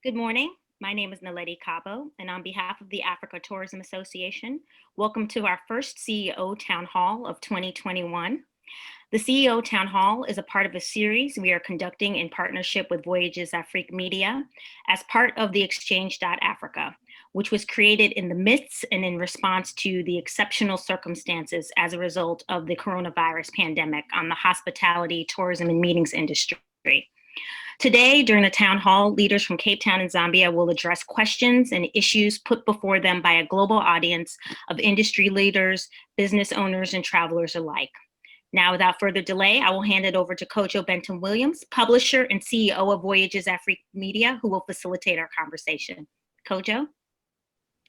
Good morning. My name is Naledi Cabo, and on behalf of the Africa Tourism Association, welcome to our first CEO Town Hall of 2021. The CEO Town Hall is a part of a series we are conducting in partnership with Voyages Afriq Media as part of the Exchange.Africa, which was created in the midst and in response to the exceptional circumstances as a result of the coronavirus pandemic on the hospitality, tourism, and meetings industry. Today, during the town hall, leaders from Cape Town and Zambia will address questions and issues put before them by a global audience of industry leaders, business owners, and travelers alike. Now, without further delay, I will hand it over to Kojo Bentum-Williams, publisher and CEO of Voyages Afriq Media, who will facilitate our conversation. Kojo?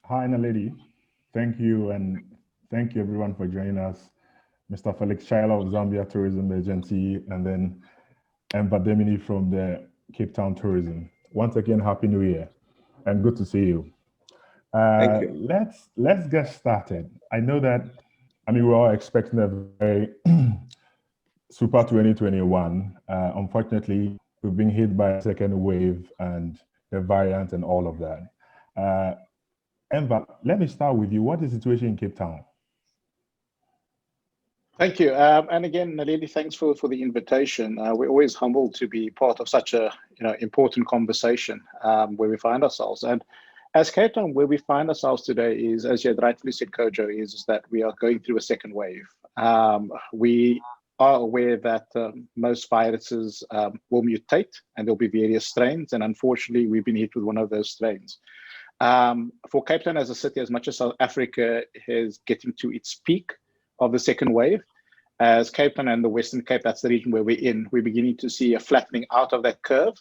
Hi, Naledi. Thank you, and thank you everyone for joining us. Mr. Felix Chaila of Zambia Tourism Agency, and then Enver Duminy from the Cape Town Tourism. Once again, Happy New Year, and good to see you. Thank you. Let's get started. I know that, we're all expecting a very super 2021. Unfortunately, we've been hit by a second wave and the variant and all of that. Enver, let me start with you. What is the situation in Cape Town? Thank you. And again, Naledi, thanks for the invitation. We're always humbled to be part of such a important conversation where we find ourselves. And as Cape Town, where we find ourselves today is, as you had rightfully said, Kojo, is that we are going through a second wave. We are aware that most viruses will mutate and there'll be various strains. And unfortunately, we've been hit with one of those strains. For Cape Town as a city, as much as South Africa is getting to its peak of the second wave, as Cape Town and the Western Cape, that's the region where we're in, we're beginning to see a flattening out of that curve,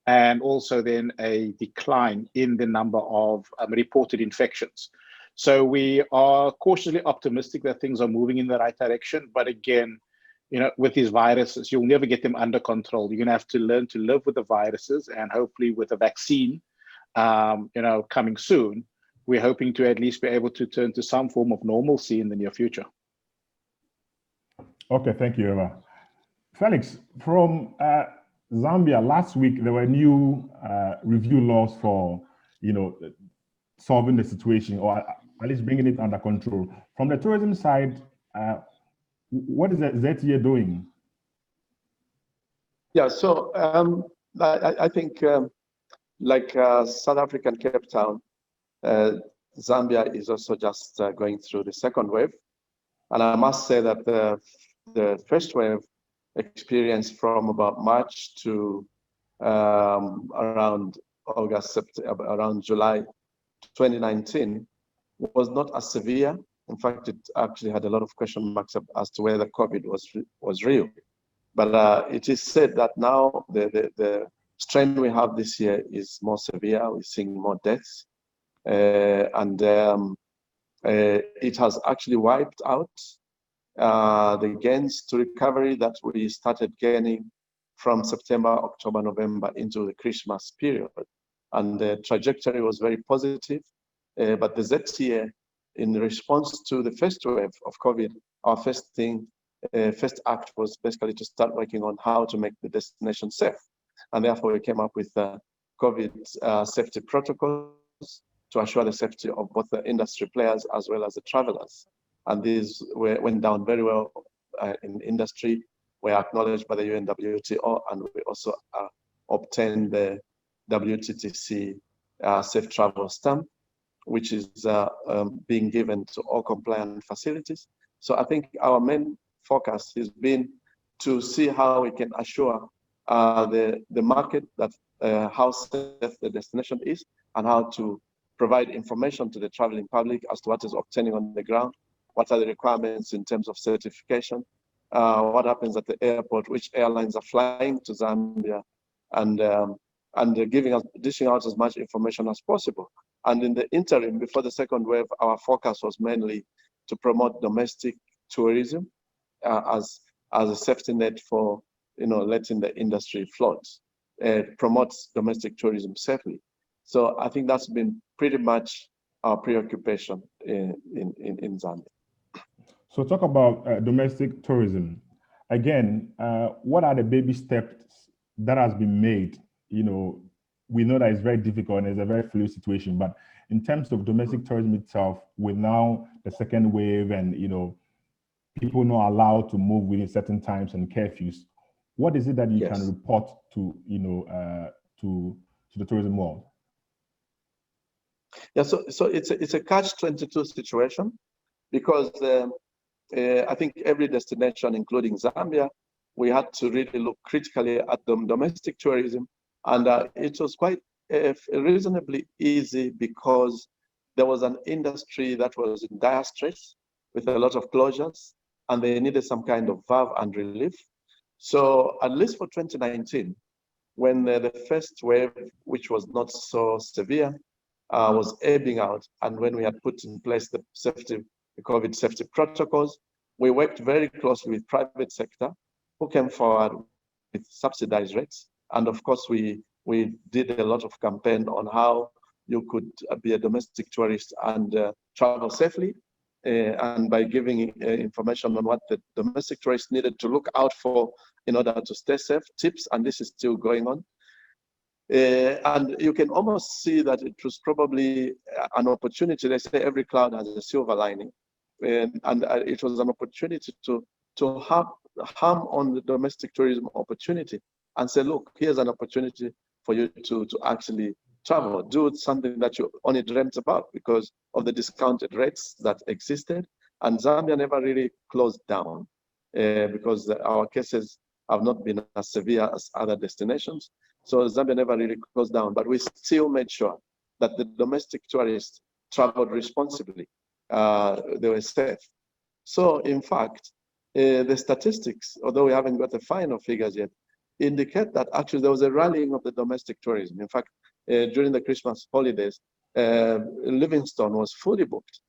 and also then a decline in the number of reported infections. So we are cautiously optimistic that things are moving in the right direction. But again, with these viruses, you'll never get them under control. You're going to have to learn to live with the viruses, and hopefully with a vaccine, coming soon, we're hoping to at least be able to turn to some form of normalcy in the near future. Okay, thank you, Eva. Felix, from Zambia, last week there were new review laws for, solving the situation, or at least bringing it under control. From the tourism side, what is the ZTA doing? Yeah, so I think like South Africa and Cape Town, Zambia is also just going through the second wave. And I must say that the first wave experience from about March to around August, September, around July 2019 was not as severe. In fact, it actually had a lot of question marks as to whether COVID was real. But it is said that now the strain we have this year is more severe. We're seeing more deaths, and it has actually wiped out the gains to recovery that we started gaining from September, October, November into the Christmas period. And the trajectory was very positive. But the ZTA, in response to the first wave of COVID, our first act was basically to start working on how to make the destination safe. And therefore, we came up with COVID safety protocols to assure the safety of both the industry players as well as the travelers. And these went down very well in industry, were acknowledged by the UNWTO, and we also obtained the WTTC Safe Travel Stamp, which is being given to all compliant facilities. So I think our main focus has been to see how we can assure the market that how safe the destination is, and how to provide information to the traveling public as to what is obtaining on the ground, what are the requirements in terms of certification, what happens at the airport, which airlines are flying to Zambia, and dishing out as much information as possible. And in the interim, before the second wave, our focus was mainly to promote domestic tourism as a safety net for letting the industry float. Promotes domestic tourism safely. So I think that's been pretty much our preoccupation in Zambia. So talk about domestic tourism. Again, what are the baby steps that has been made, we know that it's very difficult and it's a very fluid situation. But in terms of domestic tourism itself, with now the second wave and, you know, people not allowed to move within certain times and curfews, what is it that you can report to, you know, to the tourism world? Yeah, so it's a catch-22 situation, because I think every destination, including Zambia, we had to really look critically at the domestic tourism, and it was quite reasonably easy because there was an industry that was in dire stress with a lot of closures, and they needed some kind of valve and relief. So at least for 2019, when the first wave, which was not so severe, was ebbing out, and when we had put in place the COVID safety protocols, we worked very closely with private sector, who came forward with subsidized rates. And of course, we did a lot of campaign on how you could be a domestic tourist and travel safely, and by giving information on what the domestic tourists needed to look out for in order to stay safe, tips, and this is still going on. And you can almost see that it was probably an opportunity. They say every cloud has a silver lining, and it was an opportunity to harm on the domestic tourism opportunity and say, look, here's an opportunity for you to actually travel, do something that you only dreamt about because of the discounted rates that existed. And Zambia never really closed down because our cases have not been as severe as other destinations. So Zambia never really closed down, but we still made sure that the domestic tourists traveled responsibly. They were safe. So in fact, the statistics, although we haven't got the final figures yet, indicate that actually there was a rallying of the domestic tourism. In fact, during the Christmas holidays, Livingstone was fully booked,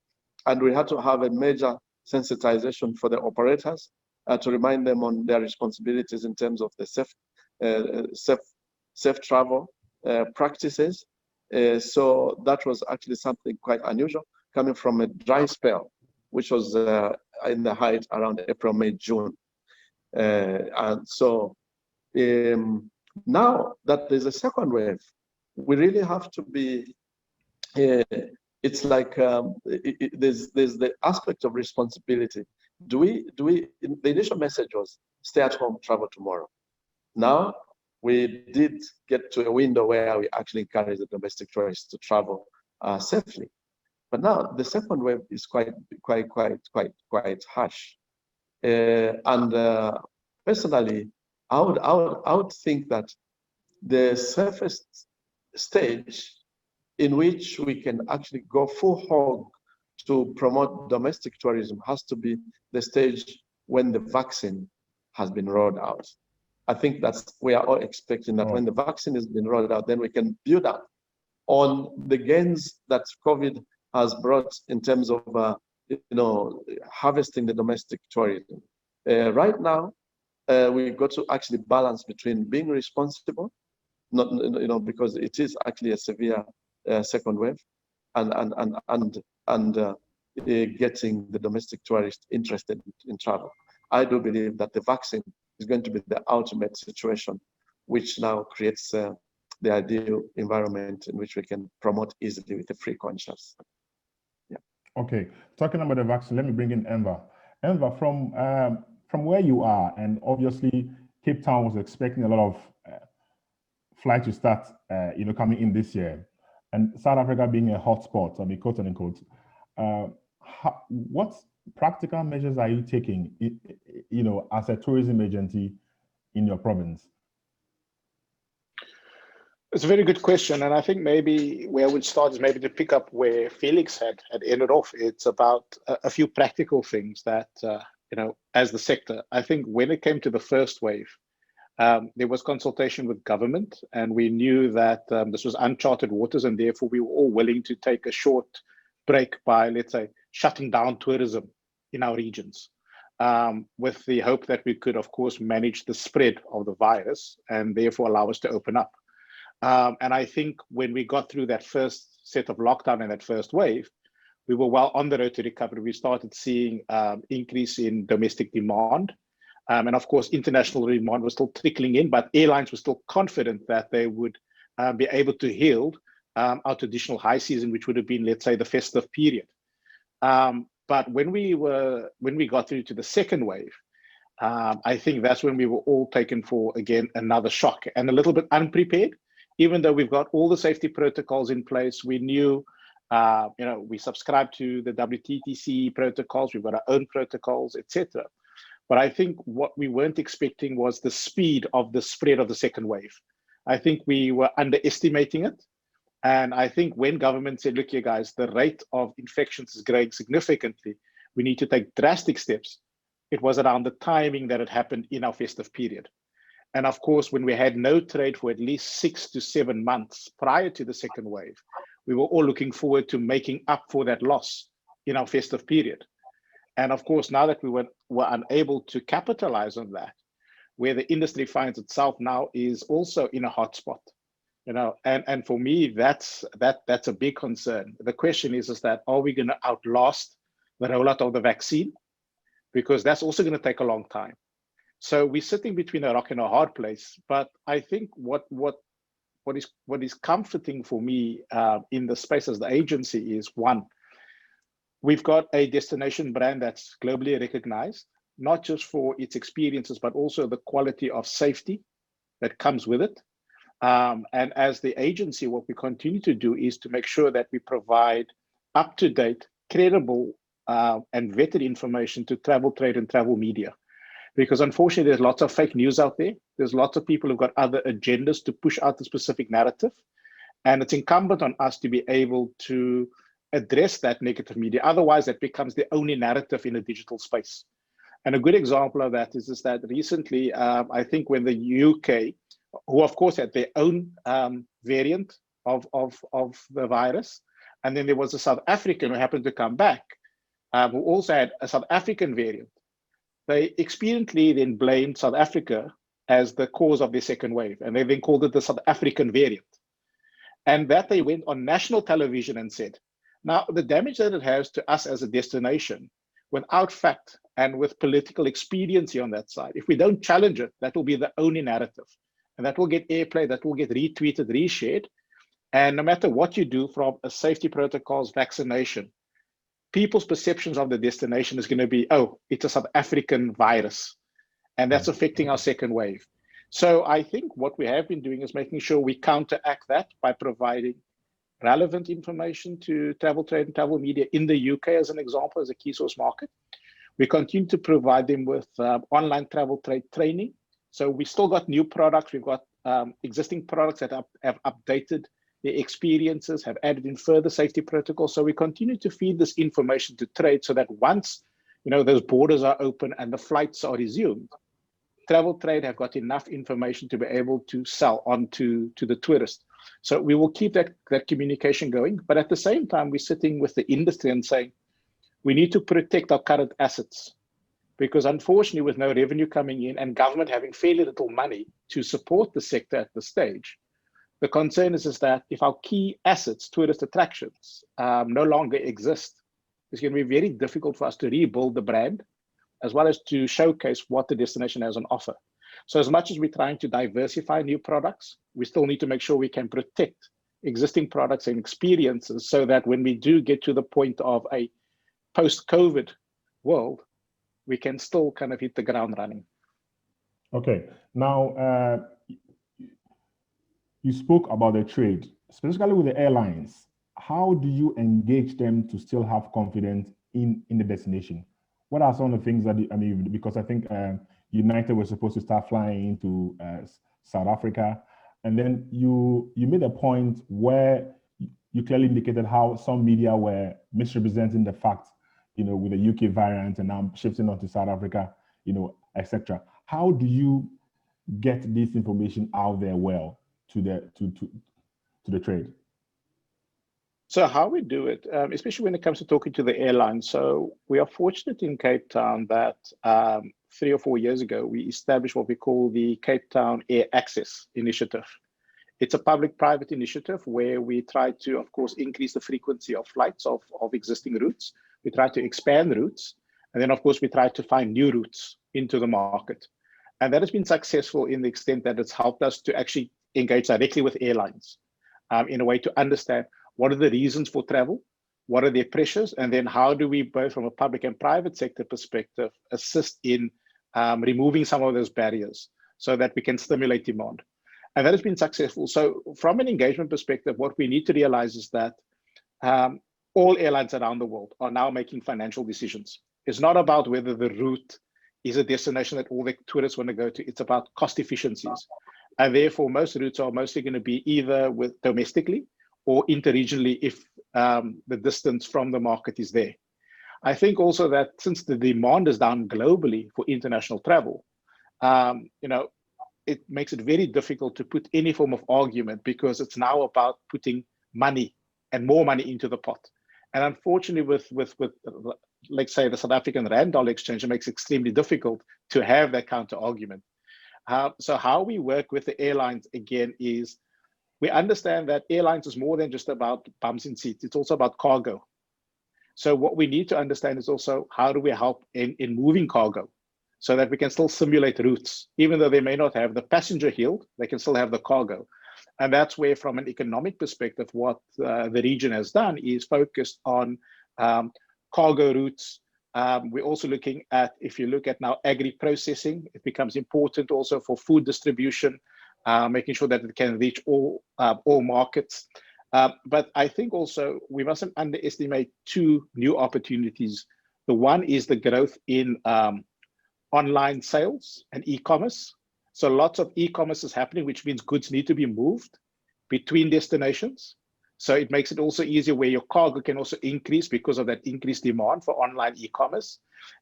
and we had to have a major sensitization for the operators to remind them on their responsibilities in terms of the safe travel practices. So that was actually something quite unusual, coming from a dry spell, which was in the height around April, May, June. And so now that there's a second wave, we really have to be, it's like there's the aspect of responsibility. The initial message was stay at home, travel tomorrow. Now we did get to a window where we actually encourage the domestic tourists to travel safely. But now the second wave is quite harsh. And personally, I would think that the safest stage in which we can actually go full hog to promote domestic tourism has to be the stage when the vaccine has been rolled out. I think we are all expecting that when the vaccine has been rolled out, then we can build up on the gains that COVID has brought in terms of harvesting the domestic tourism. Right now, we've got to actually balance between being responsible, not because it is actually a severe second wave, and getting the domestic tourist interested in travel. I do believe that the vaccine is going to be the ultimate situation, which now creates the ideal environment in which we can promote easily with a free conscience. Yeah. Okay, talking about the vaccine, let me bring in Enver. Enver, from where you are, and obviously Cape Town was expecting a lot of flights to start, coming in this year, and South Africa being a hotspot, quote unquote. What practical measures are you taking, as a tourism agency in your province? It's a very good question, and I think maybe where I would start is maybe to pick up where Felix had ended off. It's about a few practical things that, as the sector, I think when it came to the first wave, there was consultation with government, and we knew that this was uncharted waters, and therefore we were all willing to take a short break by, let's say, shutting down tourism in our regions, with the hope that we could, of course, manage the spread of the virus and therefore allow us to open up. And I think when we got through that first set of lockdown and that first wave, we were well on the road to recovery. We started seeing increase in domestic demand. And of course, international demand was still trickling in, but airlines were still confident that they would be able to yield our traditional high season, which would have been, let's say, the festive period. But when we got through to the second wave, I think that's when we were all taken for, again, another shock and a little bit unprepared. Even though we've got all the safety protocols in place, we knew, we subscribe to the WTTC protocols, we've got our own protocols, etc. But I think what we weren't expecting was the speed of the spread of the second wave. I think we were underestimating it. And I think when government said, look here, guys, the rate of infections is growing significantly, we need to take drastic steps. It was around the timing that it happened in our festive period. And of course, when we had no trade for at least 6 to 7 months prior to the second wave, we were all looking forward to making up for that loss in our festive period. And of course, now that we were unable to capitalize on that, where the industry finds itself now is also in a hotspot. And for me, that's a big concern. The question is that, are we going to outlast the rollout of the vaccine? Because that's also going to take a long time. So we're sitting between a rock and a hard place. But I think what is comforting for me in the space as the agency is, one, we've got a destination brand that's globally recognized, not just for its experiences, but also the quality of safety that comes with it. And as the agency, what we continue to do is to make sure that we provide up-to-date, credible, and vetted information to travel trade and travel media. Because unfortunately, there's lots of fake news out there. There's lots of people who've got other agendas to push out the specific narrative. And it's incumbent on us to be able to address that negative media. Otherwise, that becomes the only narrative in a digital space. And a good example of that is that recently, I think when the UK, who of course had their own variant of the virus, and then there was a South African who happened to come back, who also had a South African variant. They experiently then blamed South Africa as the cause of the second wave, and they then called it the South African variant. And that they went on national television and said, now the damage that it has to us as a destination, without fact and with political expediency on that side, if we don't challenge it, that will be the only narrative. And that will get airplay, that will get retweeted, reshared. And no matter what you do from a safety protocols, vaccination, people's perceptions of the destination is going to be, oh, it's a South African virus. And that's affecting our second wave. So I think what we have been doing is making sure we counteract that by providing relevant information to travel trade and travel media in the UK, as an example, as a key source market. We continue to provide them with online travel trade training. So we still got new products. We've got existing products that have updated their experiences, have added in further safety protocols. So we continue to feed this information to trade so that once those borders are open and the flights are resumed, travel trade have got enough information to be able to sell on to the tourist. So we will keep that communication going. But at the same time, we're sitting with the industry and saying, we need to protect our current assets. Because unfortunately, with no revenue coming in and government having fairly little money to support the sector at this stage, the concern is that if our key assets, tourist attractions, no longer exist, it's going to be very difficult for us to rebuild the brand, as well as to showcase what the destination has on offer. So as much as we're trying to diversify new products, we still need to make sure we can protect existing products and experiences so that when we do get to the point of a post-COVID world, we can still kind of hit the ground running. Okay, now you spoke about the trade, specifically with the airlines. How do you engage them to still have confidence in the destination? What are some of the things that, because I think United was supposed to start flying into South Africa, and then you made a point where you clearly indicated how some media were misrepresenting the fact, with the UK variant and now shifting onto South Africa, etc. How do you get this information out there well to the trade? So how we do it, especially when it comes to talking to the airlines. So we are fortunate in Cape Town that 3 or 4 years ago, we established what we call the Cape Town Air Access Initiative. It's a public-private initiative where we try to, of course, increase the frequency of flights of existing routes. We try to expand routes. And then, of course, we try to find new routes into the market. And that has been successful in the extent that it's helped us to actually engage directly with airlines in a way to understand what are the reasons for travel, what are their pressures, and then how do we, both from a public and private sector perspective, assist in removing some of those barriers so that we can stimulate demand. And that has been successful. So from an engagement perspective, what we need to realize is that all airlines around the world are now making financial decisions. It's not about whether the route is a destination that all the tourists want to go to. It's about cost efficiencies. And therefore, most routes are mostly going to be either with domestically or interregionally if the distance from the market is there. I think also that since the demand is down globally for international travel, it makes it very difficult to put any form of argument because it's now about putting money and more money into the pot. And unfortunately, with let's say the South African Rand dollar exchange, it makes it extremely difficult to have that counter argument. So how we work with the airlines again is we understand that airlines is more than just about bums in seats. It's also about cargo. So what we need to understand is also how do we help in moving cargo so that we can still simulate routes, even though they may not have the passenger yield, they can still have the cargo. And that's where, from an economic perspective, what the region has done is focused on cargo routes. We're also looking at, if you look at now agri-processing, it becomes important also for food distribution, making sure that it can reach all markets. But I think also we mustn't underestimate two new opportunities. The one is the growth in online sales and e-commerce. So lots of e-commerce is happening, which means goods need to be moved between destinations. So it makes it also easier where your cargo can also increase because of that increased demand for online e-commerce.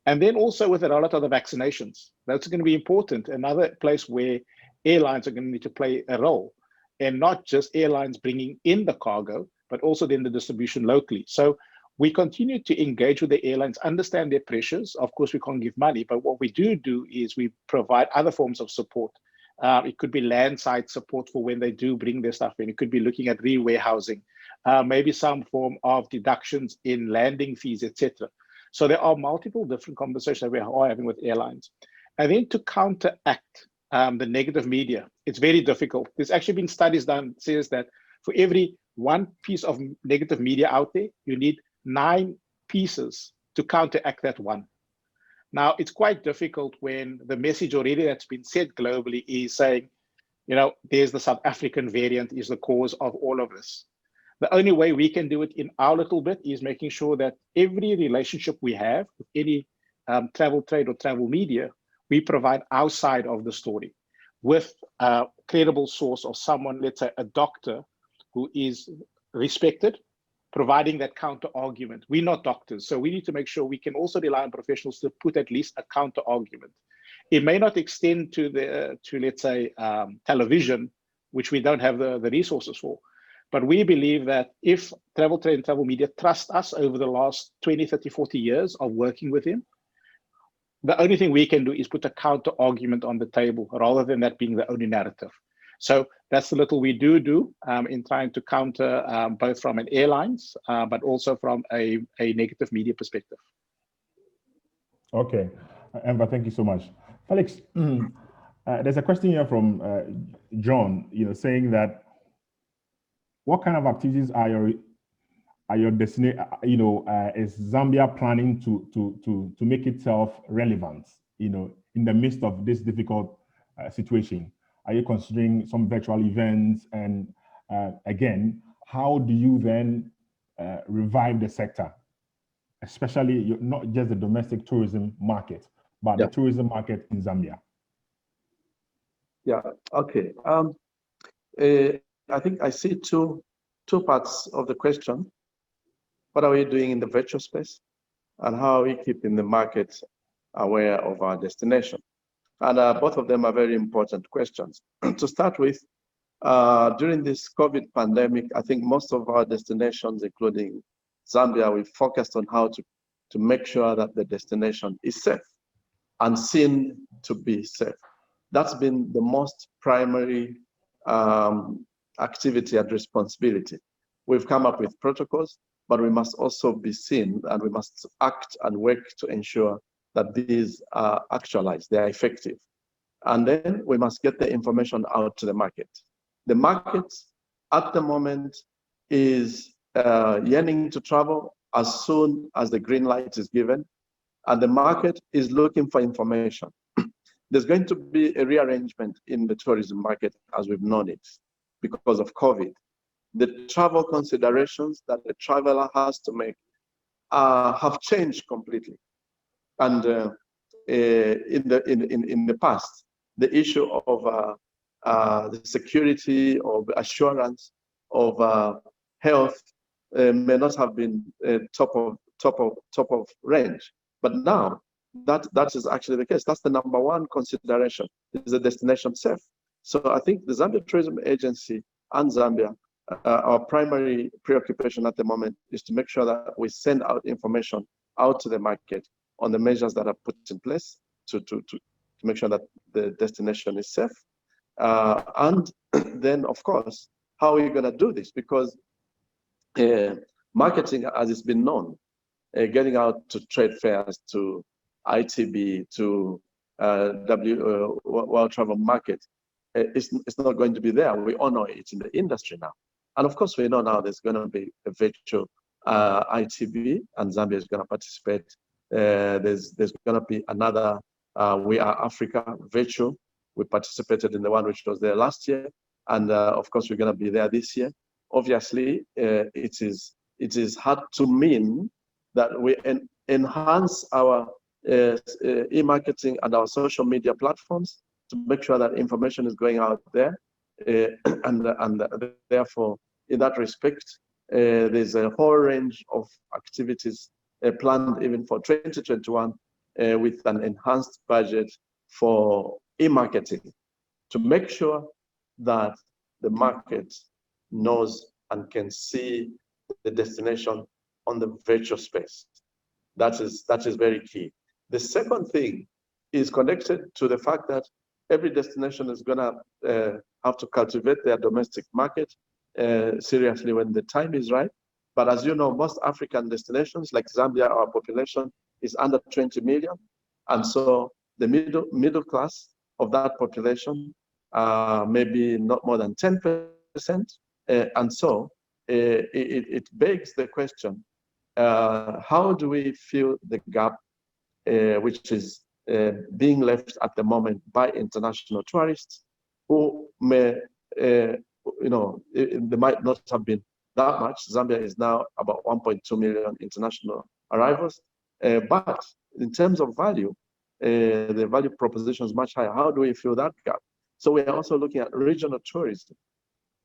And then also with a lot of the vaccinations, that's going to be important. Another place where airlines are going to need to play a role, and not just airlines bringing in the cargo, but also then the distribution locally. So we continue to engage with the airlines, understand their pressures. Of course, we can't give money, but what we do is we provide other forms of support. It could be landside support for when they do bring their stuff in. It could be looking at re-warehousing, maybe some form of deductions in landing fees, etc. So there are multiple different conversations that we are having with airlines. And then to counteract the negative media, it's very difficult. There's actually been studies done says that for every one piece of negative media out there, you need 9 pieces to counteract that one. Now, it's quite difficult when the message already that's been said globally is saying, there's the South African variant is the cause of all of this. The only way we can do it in our little bit is making sure that every relationship we have with any travel trade or travel media, we provide our side of the story with a credible source of someone, let's say a doctor who is respected, providing that counter argument. We're not doctors, so we need to make sure we can also rely on professionals to put at least a counter argument. It may not extend to let's say television, which we don't have the resources for, but we believe that if travel trade and travel media trust us over the last 20, 30, 40 years of working with him, the only thing we can do is put a counter argument on the table rather than that being the only narrative. So that's the little we do in trying to counter both from an airlines, but also from a negative media perspective. Okay, Enver, thank you so much. Felix, there's a question here from John, saying that what kind of activities are your destination? Is Zambia planning to make itself relevant? In the midst of this difficult situation. Are you considering some virtual events? And again, how do you then revive the sector, especially not just the domestic tourism market, but the tourism market in Zambia? Yeah, okay. I think I see two parts of the question. What are we doing in the virtual space? And how are we keeping the market aware of our destination? And both of them are very important questions. To start with, during this COVID pandemic, I think most of our destinations, including Zambia, we focused on how to make sure that the destination is safe and seen to be safe. That's been the most primary activity and responsibility. We've come up with protocols, but we must also be seen and we must act and work to ensure that these are actualized, they are effective. And then we must get the information out to the market. The market at the moment is yearning to travel as soon as the green light is given, and the market is looking for information. There's going to be a rearrangement in the tourism market as we've known it because of COVID. The travel considerations that the traveler has to make have changed completely. And in the past, the issue of the security or assurance of health may not have been top of range, but now that is actually the case. That's the number one consideration: is the destination safe? So I think the Zambia Tourism Agency and Zambia, our primary preoccupation at the moment is to make sure that we send out information out to the market on the measures that are put in place to make sure that the destination is safe. And then, of course, how are we going to do this? Because marketing, as it's been known, getting out to trade fairs, to ITB, to World Travel Market, it's not going to be there. We all know it's in the industry now. And of course, we know now there's going to be a virtual ITB, and Zambia is going to participate. There's going to be another We Are Africa virtual. We participated in the one which was there last year, and of course we're going to be there this year. Obviously, it is hard to mean that we enhance our e-marketing and our social media platforms to make sure that information is going out there, and therefore, in that respect, there's a whole range of activities planned even for 2021 with an enhanced budget for e-marketing to make sure that the market knows and can see the destination on the virtual space. That is very key. The second thing is connected to the fact that every destination is going to have to cultivate their domestic market seriously when the time is right. But as you know, most African destinations like Zambia, our population is under 20 million. And so the middle class of that population maybe not more than 10%. And so it begs the question, how do we fill the gap which is being left at the moment by international tourists who may, there might not have been that much. Zambia is now about 1.2 million international arrivals. But in terms of value, the value proposition is much higher. How do we fill that gap? So we are also looking at regional tourism,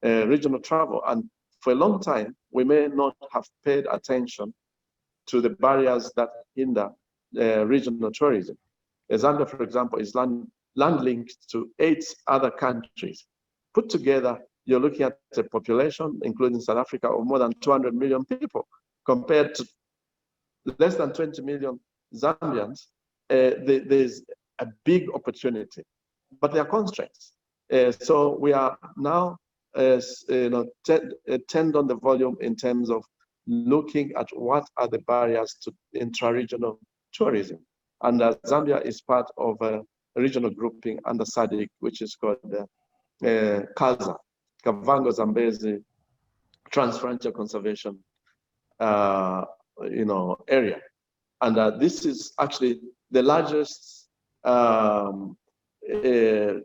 regional travel. And for a long time, we may not have paid attention to the barriers that hinder regional tourism. Zambia, for example, is land linked to 8 other countries. Put together, you're looking at a population, including South Africa, of more than 200 million people, compared to less than 20 million Zambians. There's a big opportunity, but there are constraints. So we are now, tend on the volume in terms of looking at what are the barriers to intra-regional tourism. And Zambia is part of a regional grouping under SADC, which is called KAZA, Kavango Zambezi Transfrontier Conservation area. And this is actually the largest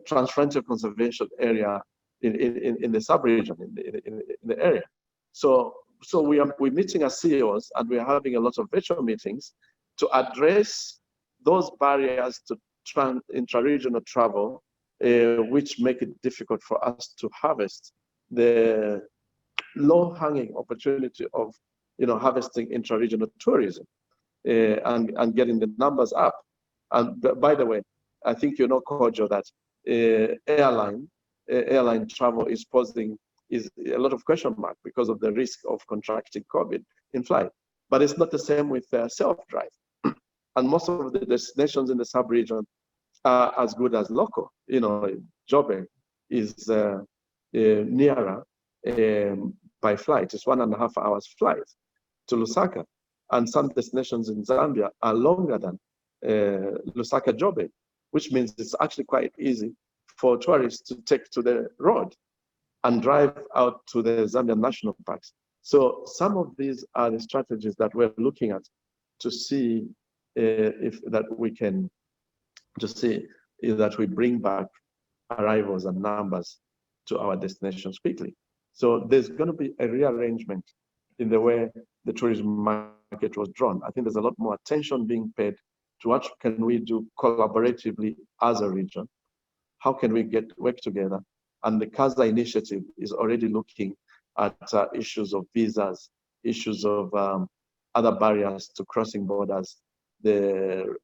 transfrontier conservation area in the sub-region, in the area. So we're meeting as CEOs, and we're having a lot of virtual meetings to address those barriers to intra-regional travel, which make it difficult for us to harvest the low-hanging opportunity of harvesting intra-regional tourism and getting the numbers up. And by the way, I think you know, Kojo, that airline travel is posing a lot of question mark because of the risk of contracting COVID in flight. But it's not the same with self-drive. And most of the destinations in the sub-region are as good as local. Joburg is nearer by flight. It's 1.5 hours flight to Lusaka. And some destinations in Zambia are longer than Lusaka-Joburg, which means it's actually quite easy for tourists to take to the road. and drive out to the Zambian national parks. So some of these are the strategies that we're looking at to see if that we can just see that we bring back arrivals and numbers to our destinations quickly. So there's going to be a rearrangement in the way the tourism market was drawn. I think there's a lot more attention being paid to what can we do collaboratively as a region. How can we work together? And the CASA initiative is already looking at issues of visas, issues of other barriers to crossing borders, the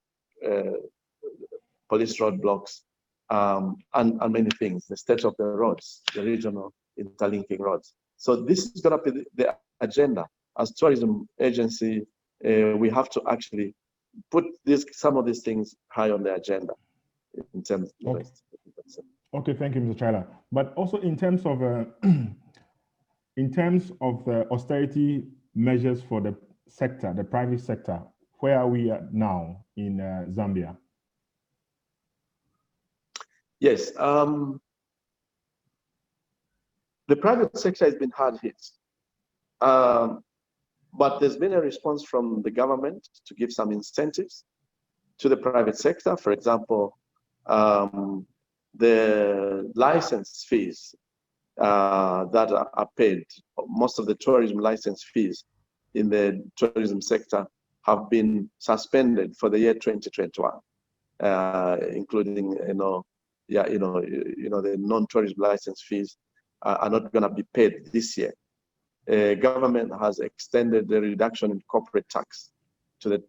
police roadblocks, and many things, the state of the roads, the regional interlinking roads. So this is going to be the agenda. As tourism agency, we have to actually put some of these things high on the agenda in terms of Okay, thank you, Mr. Chaila. But also in terms of austerity measures for the sector, the private sector, where are we at now in Zambia? Yes, the private sector has been hard hit, but there's been a response from the government to give some incentives to the private sector. For example, the license fees that are paid, most of the tourism license fees in the tourism sector have been suspended for the year 2021, including the non-tourism license fees are not going to be paid this year. Government has extended the reduction in corporate tax to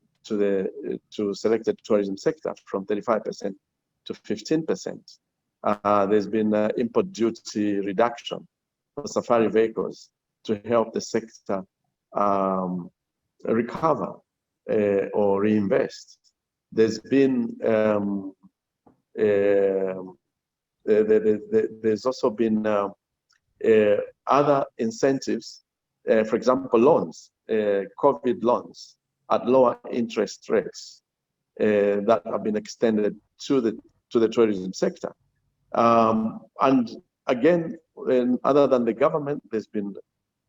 selected tourism sector from 35% to 15%. There's been import duty reduction for safari vehicles to help the sector recover or reinvest. There's been there's also been other incentives, for example, loans, COVID loans at lower interest rates that have been extended to the tourism sector. And again, other than the government, there's been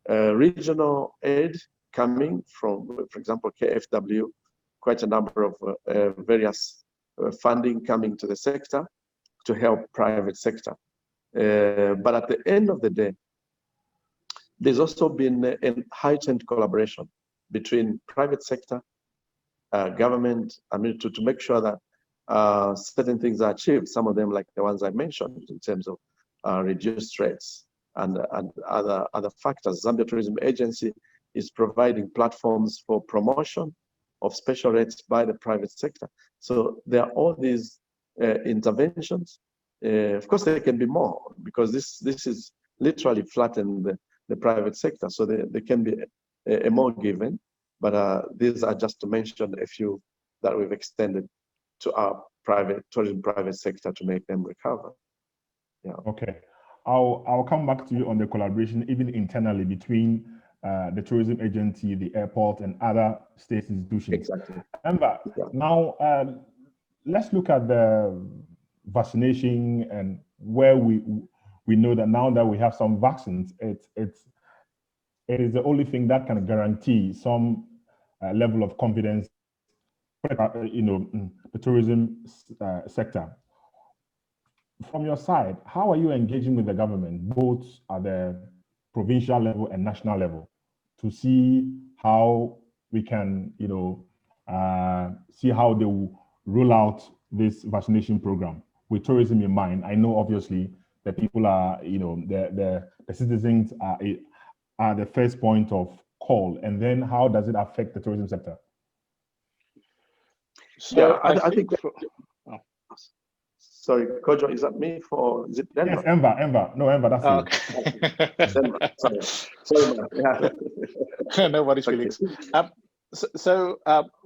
regional aid coming from, for example, KFW, quite a number of various funding coming to the sector to help private sector. But at the end of the day, there's also been a heightened collaboration between private sector, government, to make sure that certain things are achieved. Some of them, like the ones I mentioned, in terms of reduced rates and other factors. Zambia Tourism Agency is providing platforms for promotion of special rates by the private sector. So there are all these interventions. Of course, there can be more, because this is literally flattened the private sector. So there can be a more given, but these are just to mention a few that we've extended to our tourism private sector to make them recover. Yeah. Okay, I'll come back to you on the collaboration even internally between the tourism agency, the airport, and other state institutions. Exactly. Enver, yeah. Now let's look at the vaccination and where we know that now that we have some vaccines, it is the only thing that can guarantee some level of confidence, the tourism sector. From your side, how are you engaging with the government, both at the provincial level and national level, to see how we can, see how they will roll out this vaccination program with tourism in mind? I know obviously the people are, the citizens are the first point of call, and then how does it affect the tourism sector? So yeah, I think. Sorry, Kojo, is that me for? Is it Enver? Yes, Enver. No, Enver, that's you. Sorry, yeah. No worries, Felix. So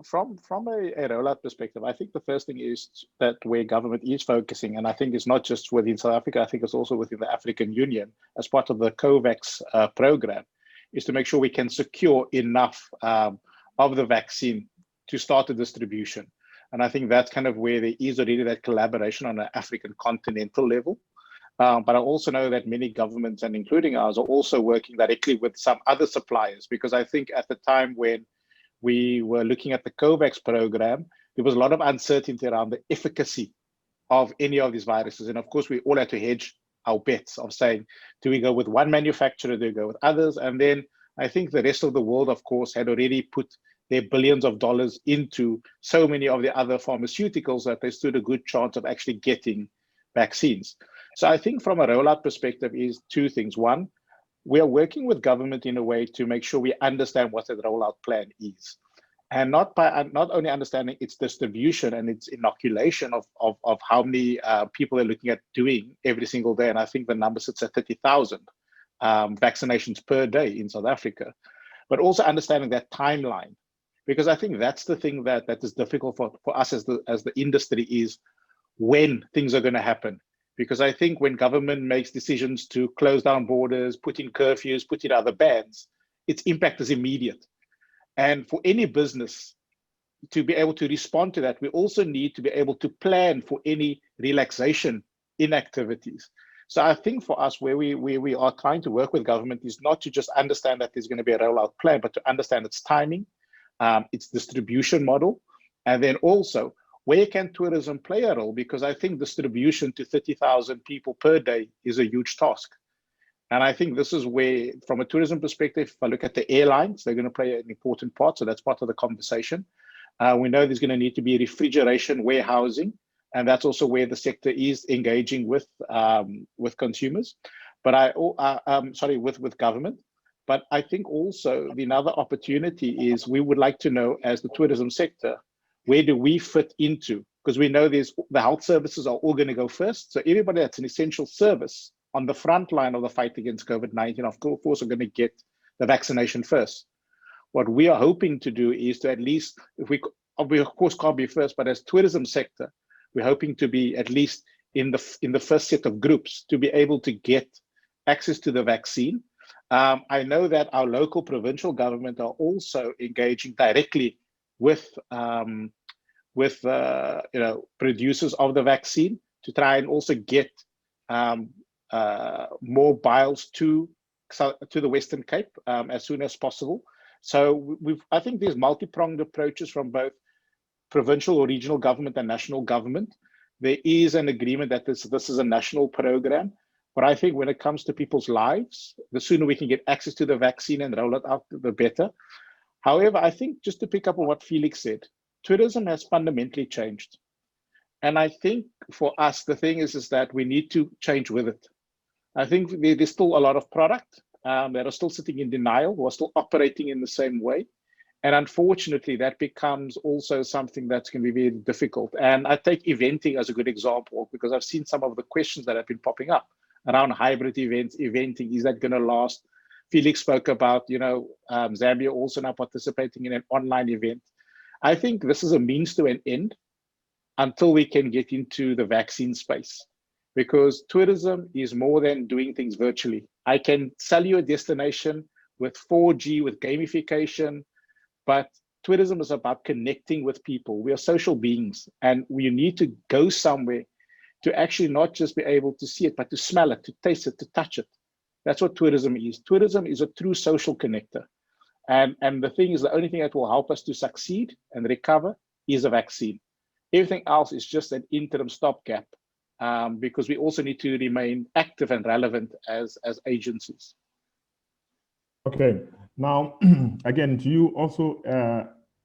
from a rollout perspective, I think the first thing is that where government is focusing, and I think it's not just within South Africa, I think it's also within the African Union as part of the COVAX program, is to make sure we can secure enough of the vaccine to start the distribution. And I think that's kind of where there is already that collaboration on an African continental level. But I also know that many governments, and including ours, are also working directly with some other suppliers, because I think at the time when we were looking at the COVAX program, there was a lot of uncertainty around the efficacy of any of these viruses. And of course, we all had to hedge our bets of saying, do we go with one manufacturer, do we go with others? And then I think the rest of the world, of course, had already put their billions of dollars into so many of the other pharmaceuticals that they stood a good chance of actually getting vaccines. So I think from a rollout perspective is two things. One, we are working with government in a way to make sure we understand what the rollout plan is. And not only understanding its distribution and its inoculation of how many people are looking at doing every single day. And I think the number sits at 30,000 vaccinations per day in South Africa, but also understanding that timeline. Because I think that's the thing that is difficult for us as the industry, is when things are going to happen. Because I think when government makes decisions to close down borders, put in curfews, put in other bans, its impact is immediate. And for any business to be able to respond to that, we also need to be able to plan for any relaxation in activities. So I think for us, where we are trying to work with government is not to just understand that there's going to be a rollout plan, but to understand its timing, its distribution model, and then also where can tourism play a role? Because I think distribution to 30,000 people per day is a huge task. And I think this is where, from a tourism perspective, if I look at the airlines, they're going to play an important part. So that's part of the conversation. We know there's going to need to be refrigeration, warehousing, and that's also where the sector is engaging with consumers. But with government. But I think also another opportunity is we would like to know, as the tourism sector, where do we fit into? Because we know the health services are all going to go first. So everybody that's an essential service on the front line of the fight against COVID-19, of course, are going to get the vaccination first. What we are hoping to do is to at least, we of course can't be first, but as tourism sector, we're hoping to be at least in the first set of groups to be able to get access to the vaccine. I know that our local provincial government are also engaging directly with producers of the vaccine to try and also get more vials to the Western Cape as soon as possible. So I think there's multi-pronged approaches from both provincial or regional government and national government. There is an agreement that this is a national program, but I think when it comes to people's lives, the sooner we can get access to the vaccine and roll it out, the better. However, I think just to pick up on what Felix said, tourism has fundamentally changed. And I think for us, the thing is that we need to change with it. I think there's still a lot of product that are still sitting in denial, who are still operating in the same way. And unfortunately, that becomes also something that's going to be very difficult. And I take eventing as a good example, because I've seen some of the questions that have been popping up around hybrid events, eventing. Is that going to last? Felix spoke about, Zambia also now participating in an online event. I think this is a means to an end until we can get into the vaccine space, because tourism is more than doing things virtually. I can sell you a destination with 4G, with gamification, but tourism is about connecting with people. We are social beings, and we need to go somewhere to actually not just be able to see it, but to smell it, to taste it, to touch it. That's what tourism is. Tourism is a true social connector. And the thing is, the only thing that will help us to succeed and recover is a vaccine. Everything else is just an interim stopgap, because we also need to remain active and relevant as agencies. Okay, now, again, to you also,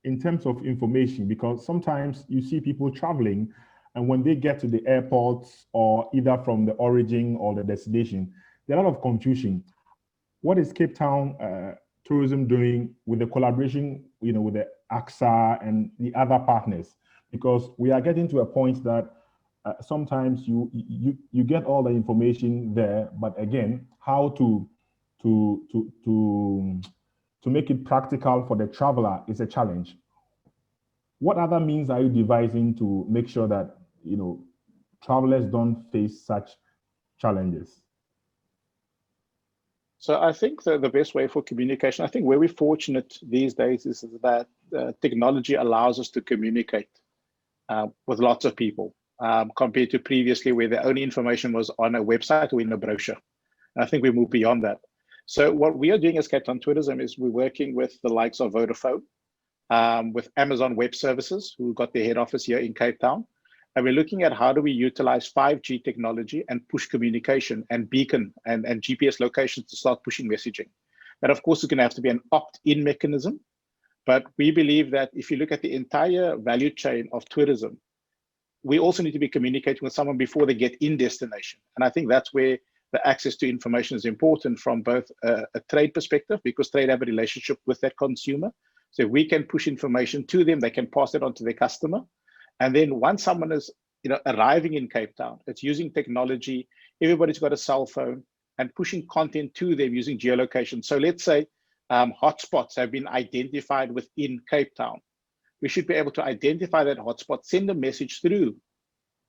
in terms of information, because sometimes you see people traveling, and when they get to the airports, or either from the origin or the destination, there's a lot of confusion. What is Cape Town tourism doing with the collaboration, with the AXA and the other partners? Because we are getting to a point that sometimes you get all the information there, but again, how to make it practical for the traveler is a challenge. What other means are you devising to make sure that travelers don't face such challenges? So I think the best way for communication, I think where we're fortunate these days is that technology allows us to communicate with lots of people. compared to previously where the only information was on a website or in a brochure. And I think we moved beyond that. So what we are doing as Cape Town Tourism is we're working with the likes of Vodafone, with Amazon Web Services, who got their head office here in Cape Town. And we're looking at how do we utilize 5G technology and push communication and beacon and GPS locations to start pushing messaging. And of course, it's going to have to be an opt-in mechanism. But we believe that if you look at the entire value chain of tourism, we also need to be communicating with someone before they get in destination. And I think that's where the access to information is important from both a trade perspective, because trade have a relationship with that consumer. So if we can push information to them, they can pass it on to their customer. And then once someone is arriving in Cape Town, it's using technology, everybody's got a cell phone, and pushing content to them using geolocation. So let's say hotspots have been identified within Cape Town. We should be able to identify that hotspot, send a message through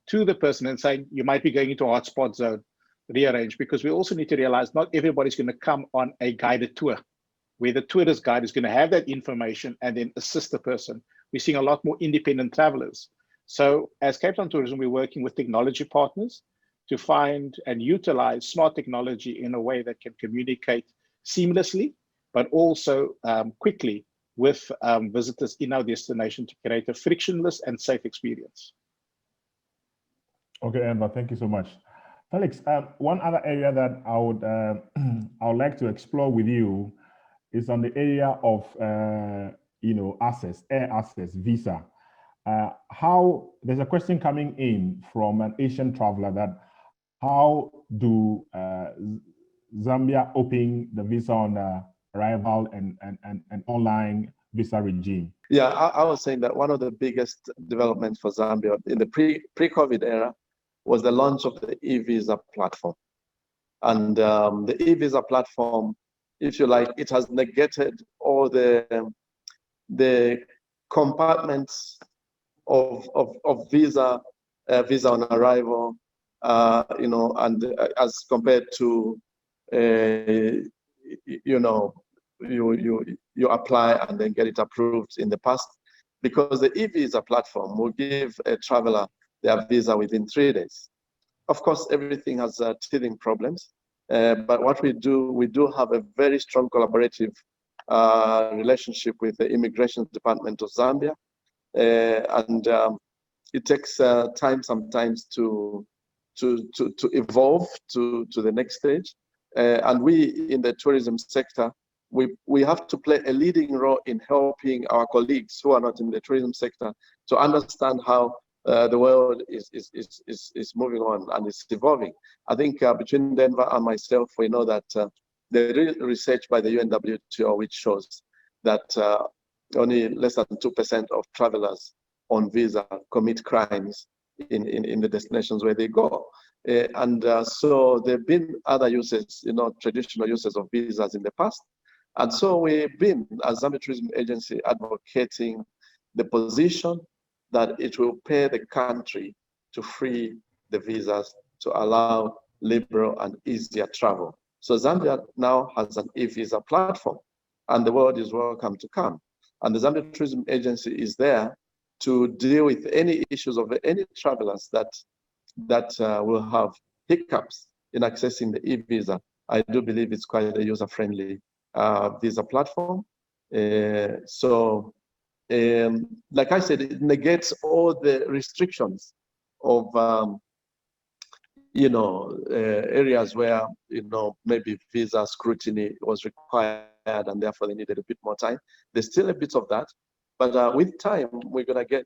to the person and say, you might be going into a hotspot zone, rearrange, because we also need to realize not everybody's going to come on a guided tour where the tourist guide is going to have that information and then assist the person. We're seeing a lot more independent travelers. So as Cape Town Tourism, we're working with technology partners to find and utilize smart technology in a way that can communicate seamlessly, but also quickly with visitors in our destination to create a frictionless and safe experience. Okay, Enver, thank you so much. Felix, one other area that I would like to explore with you is on the area of access, air access, visa. How there's a question coming in from an Asian traveler that how do Zambia open the visa on arrival and online visa regime? Yeah, I was saying that one of the biggest developments for Zambia in the pre-COVID era was the launch of the e-visa platform. And the e-visa platform, if you like, it has negated all the compartments of visa on arrival, and as compared to you apply and then get it approved in the past, because the e-visa platform will give a traveler their visa within 3 days. Of course, everything has teething problems, but what we do have a very strong collaborative relationship with the Immigration Department of Zambia, and it takes time sometimes to evolve to the next stage. And we in the tourism sector, we have to play a leading role in helping our colleagues who are not in the tourism sector to understand how the world is moving on and is evolving. I think between Enver and myself, we know that the research by the UNWTO, which shows that only less than 2% of travelers on visa commit crimes in the destinations where they go. So there have been other uses, traditional uses of visas in the past. And so we've been, as Zambia Tourism Agency, advocating the position that it will pay the country to free the visas to allow liberal and easier travel. So Zambia now has an e-visa platform, and the world is welcome to come. And the Zambia Tourism Agency is there to deal with any issues of any travelers that will have hiccups in accessing the e-visa. I do believe it's quite a user-friendly visa platform. Like I said, it negates all the restrictions of areas where maybe visa scrutiny was required and therefore they needed a bit more time. There's still a bit of that, but with time we're gonna get.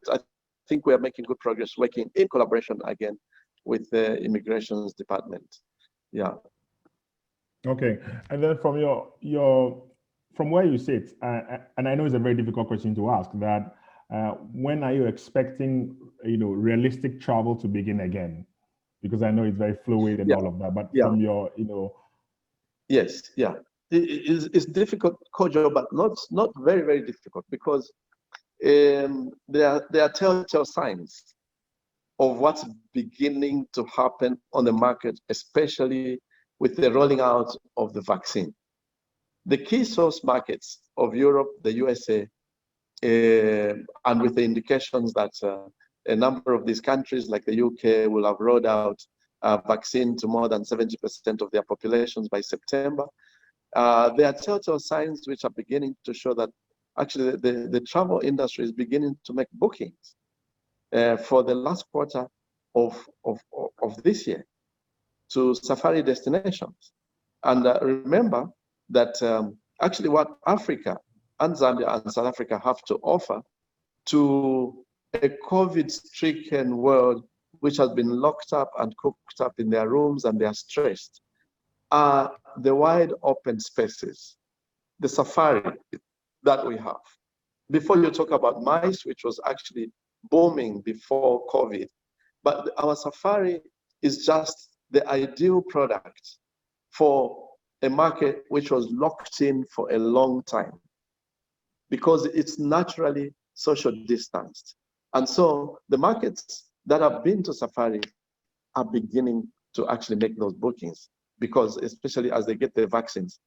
I think we are making good progress working in collaboration again with the Immigrations Department. Yeah. Okay, and then from from where you sit, and I know it's a very difficult question to ask, that when are you expecting realistic travel to begin again? Because I know it's very fluid and all of that, but from your Yes, yeah, it's difficult, Kojo, but not very, very difficult, because there are telltale signs of what's beginning to happen on the market, especially with the rolling out of the vaccine. The key source markets of Europe, the USA, and with the indications that a number of these countries, like the UK, will have rolled out vaccine to more than 70% of their populations by September. There are telltale signs which are beginning to show that actually the travel industry is beginning to make bookings for the last quarter of this year to safari destinations. And remember that actually what Africa and Zambia and South Africa have to offer to a COVID-stricken world which has been locked up and cooped up in their rooms and they are stressed are the wide open spaces, the safari that we have. Before you talk about MICE, which was actually booming before COVID, but our safari is just the ideal product for a market which was locked in for a long time because it's naturally social distanced. And so the markets that have been to safari are beginning to actually make those bookings because especially as they get the vaccines,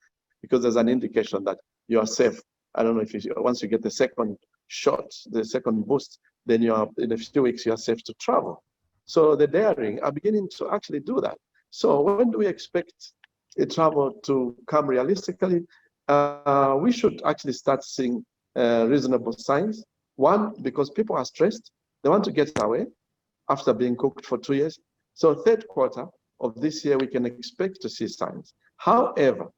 because there's an indication that you are safe. I don't know if once you get the second shot, the second boost, then you are in a few weeks, you are safe to travel. So the daring are beginning to actually do that. So when do we expect a travel to come realistically? We should actually start seeing reasonable signs. One, because people are stressed. They want to get away after being cooked for 2 years. So third quarter of this year, we can expect to see signs. However,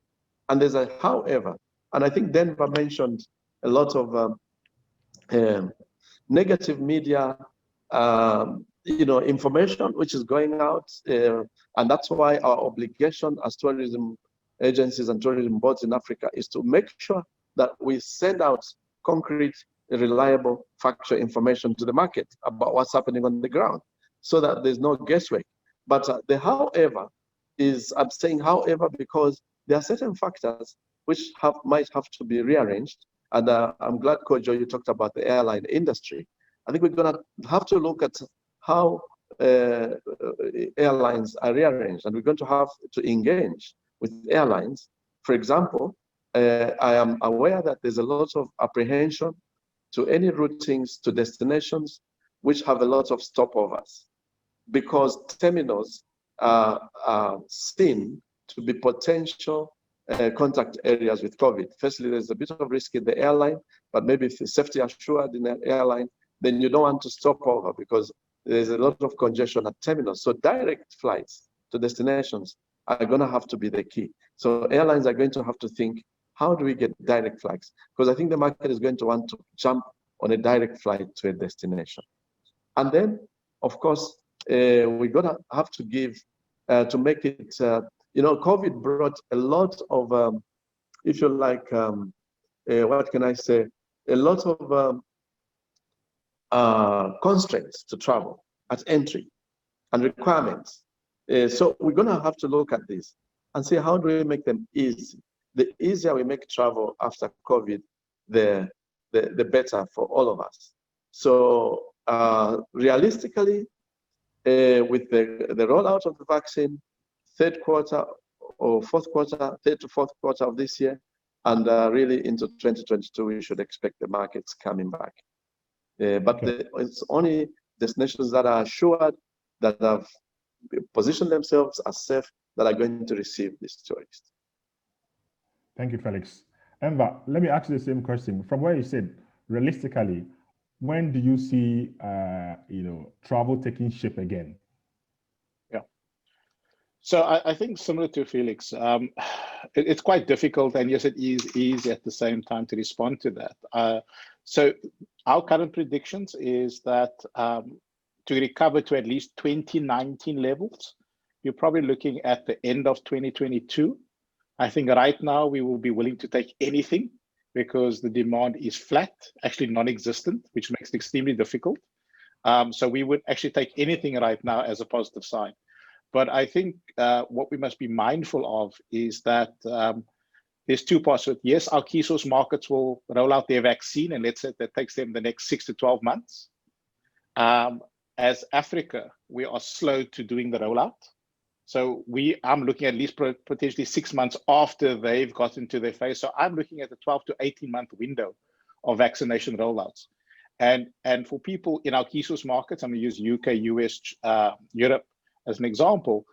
and there's a however, and I think Denver mentioned a lot of negative media information which is going out, and that's why our obligation as tourism agencies and tourism boards in Africa is to make sure that we send out concrete, reliable, factual information to the market about what's happening on the ground, so that there's no guesswork. But the however is, I'm saying however because there are certain factors which might have to be rearranged. And I'm glad, Kojo, you talked about the airline industry. I think we're going to have to look at how airlines are rearranged, and we're going to have to engage with airlines. For example, I am aware that there's a lot of apprehension to any routings to destinations which have a lot of stopovers, because terminals are seen to be potential contact areas with COVID. Firstly, there's a bit of risk in the airline, but maybe if it's safety assured in the airline, then you don't want to stop over because there's a lot of congestion at terminals. So direct flights to destinations are going to have to be the key. So airlines are going to have to think, how do we get direct flights? Because I think the market is going to want to jump on a direct flight to a destination. And then, of course, we're going to have to give, to make it, COVID brought a lot of, if you like, what can I say? A lot of constraints to travel at entry and requirements. So we're going to have to look at this and see how do we make them easy. The easier we make travel after COVID, the better for all of us. So realistically, with the rollout of the vaccine, third quarter or fourth quarter, third to fourth quarter of this year, and really into 2022, we should expect the markets coming back. But it's only destinations that are assured, that have positioned themselves as safe, that are going to receive these tourists. Thank you, Felix. Enver, let me ask you the same question. From where you said, realistically, when do you see travel taking shape again? Yeah. So I think similar to Felix, it's quite difficult, and yes, it is easy at the same time to respond to that. So our current predictions is that to recover to at least 2019 levels, you're probably looking at the end of 2022. I think right now we will be willing to take anything because the demand is flat, actually non-existent, which makes it extremely difficult. So we would actually take anything right now as a positive sign. But I think what we must be mindful of is that there's two parts to it. Yes, our key source markets will roll out their vaccine, and let's say that takes them the next 6 to 12 months. As Africa, we are slow to doing the rollout. So I'm looking at least potentially 6 months after they've gotten to their phase. So I'm looking at a 12 to 18 month window of vaccination rollouts. And for people in our key source markets, I'm going to use UK, US, Europe as an example,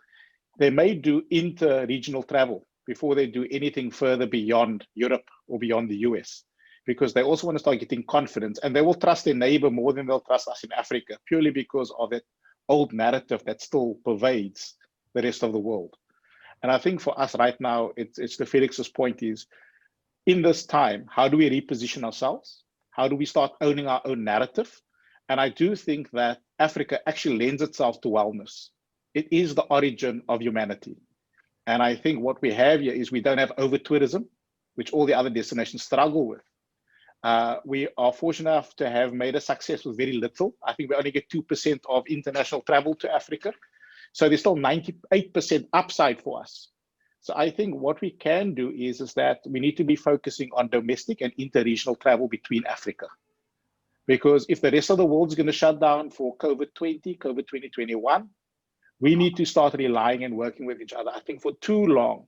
they may do inter-regional travel before they do anything further beyond Europe or beyond the US, because they also want to start getting confidence, and they will trust their neighbor more than they'll trust us in Africa, purely because of that old narrative that still pervades the rest of the world. And I think for us right now, it's the Felix's point is, in this time, how do we reposition ourselves? How do we start owning our own narrative? And I do think that Africa actually lends itself to wellness. It is the origin of humanity. And I think what we have here is we don't have over-tourism, which all the other destinations struggle with. We are fortunate enough to have made a success with very little. I think we only get 2% of international travel to Africa. So there's still 98% upside for us. So I think what we can do is that we need to be focusing on domestic and inter-regional travel between Africa. Because if the rest of the world is going to shut down for COVID 2021, we need to start relying and working with each other. I think for too long,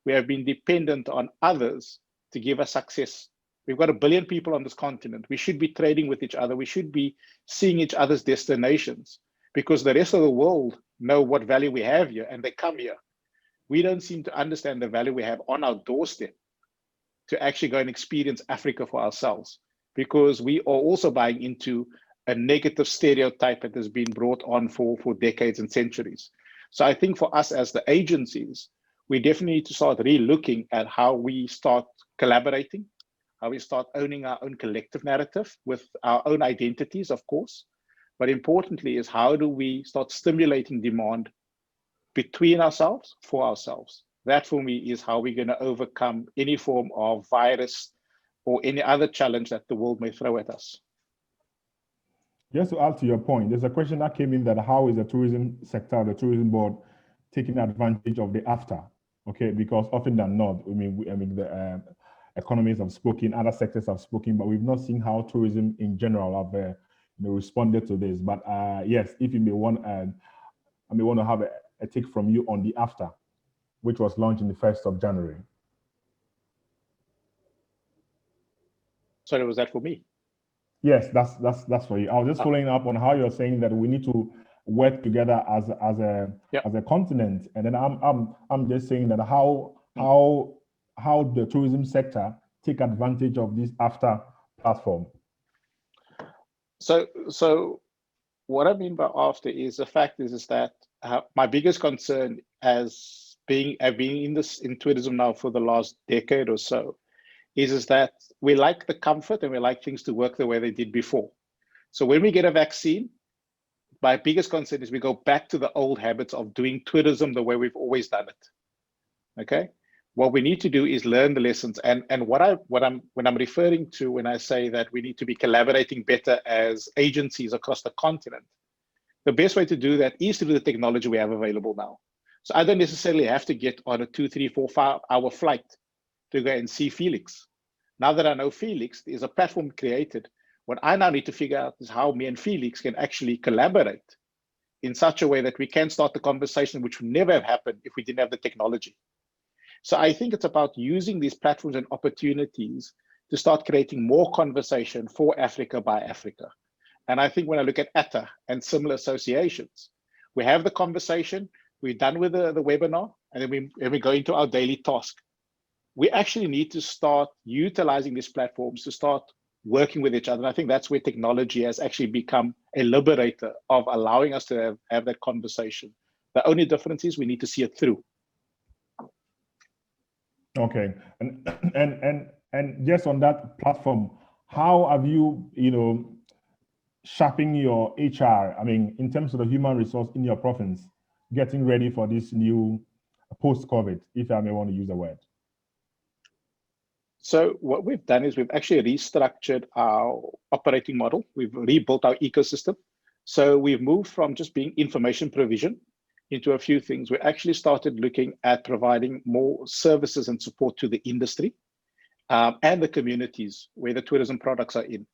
we have been dependent on others to give us success. We've got 1 billion people on this continent. We should be trading with each other. We should be seeing each other's destinations, because the rest of the world know what value we have here and they come here. We don't seem to understand the value we have on our doorstep to actually go and experience Africa for ourselves, because we are also buying into a negative stereotype that has been brought on for decades and centuries. So I think for us as the agencies, we definitely need to start re-looking at how we start collaborating, how we start owning our own collective narrative with our own identities, of course. But importantly is, how do we start stimulating demand between ourselves, for ourselves? That for me is how we're going to overcome any form of virus or any other challenge that the world may throw at us. Just to add to your point, there's a question that came in that how is the tourism sector, the tourism board, taking advantage of the after? Okay, because often than not, the economies have spoken, other sectors have spoken, but we've not seen how tourism in general have responded to this. But yes, if you may want to have a take from you on the after, which was launched in the 1st of January. Sorry, was that for me? Yes, that's for you. I was just following up on how you're saying that we need to work together as a continent, and then I'm just saying that how the tourism sector take advantage of this after platform. So what I mean by after is the fact is that my biggest concern as being in tourism now for the last decade or so is that we like the comfort and we like things to work the way they did before. So when we get a vaccine, my biggest concern is we go back to the old habits of doing tourism the way we've always done it. Okay, what we need to do is learn the lessons, and when I'm referring to when I say that we need to be collaborating better as agencies across the continent, the best way to do that is through the technology we have available now. So I don't necessarily have to get on a 2, 3, 4, 5 hour flight to go and see Felix. Now that I know Felix, there's a platform created. What I now need to figure out is how me and Felix can actually collaborate in such a way that we can start the conversation, which would never have happened if we didn't have the technology. So I think it's about using these platforms and opportunities to start creating more conversation for Africa by Africa. And I think when I look at ATA and similar associations, we have the conversation, we're done with the webinar, and then we go into our daily task. We actually need to start utilizing these platforms to start working with each other. And I think that's where technology has actually become a liberator of allowing us to have that conversation. The only difference is we need to see it through. Okay, and just on that platform, how have you, sharpening your HR? I mean, in terms of the human resource in your province, getting ready for this new post-COVID, if I may want to use the word. So what we've done is we've actually restructured our operating model. We've rebuilt our ecosystem. So we've moved from just being information provision into a few things. We actually started looking at providing more services and support to the industry and the communities where the tourism products are in.